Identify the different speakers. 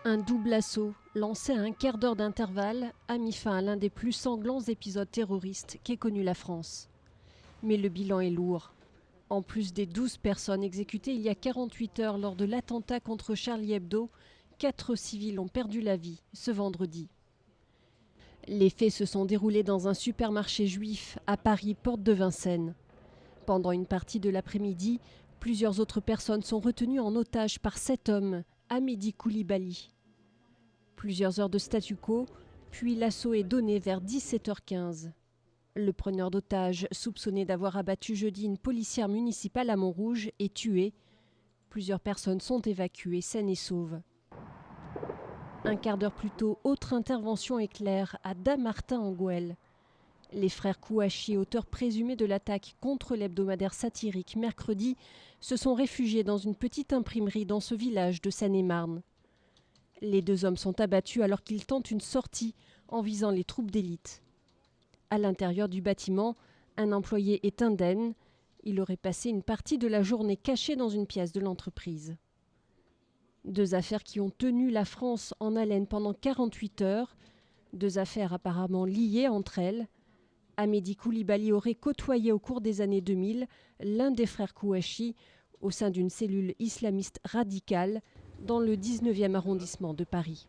Speaker 1: Un double assaut, lancé à un quart d'heure d'intervalle, a mis fin à l'un des plus sanglants épisodes terroristes qu'ait connu la France. Mais le bilan est lourd. En plus des 12 personnes exécutées il y a 48 heures lors de l'attentat contre Charlie Hebdo, 4 civils ont perdu la vie ce vendredi. Les faits se sont déroulés dans un supermarché juif à Paris, porte de Vincennes. Pendant une partie de l'après-midi, plusieurs autres personnes sont retenues en otage par 7 hommes, à Mehdi Koulibaly. Plusieurs heures de statu quo, puis l'assaut est donné vers 17h15. Le preneur d'otages, soupçonné d'avoir abattu jeudi une policière municipale à Montrouge, est tué. Plusieurs personnes sont évacuées saines et sauves. Un quart d'heure plus tôt, autre intervention éclair à Dammartin en Gouelle. Les frères Kouachi, auteurs présumés de l'attaque contre l'hebdomadaire satirique mercredi, se sont réfugiés dans une petite imprimerie dans ce village de Seine-et-Marne. Les 2 hommes sont abattus alors qu'ils tentent une sortie en visant les troupes d'élite. À l'intérieur du bâtiment, un employé est indemne. Il aurait passé une partie de la journée caché dans une pièce de l'entreprise. 2 affaires qui ont tenu la France en haleine pendant 48 heures. 2 affaires apparemment liées entre elles. Mehdi Koulibaly aurait côtoyé au cours des années 2000 l'un des frères Kouachi au sein d'une cellule islamiste radicale dans le 19e arrondissement de Paris.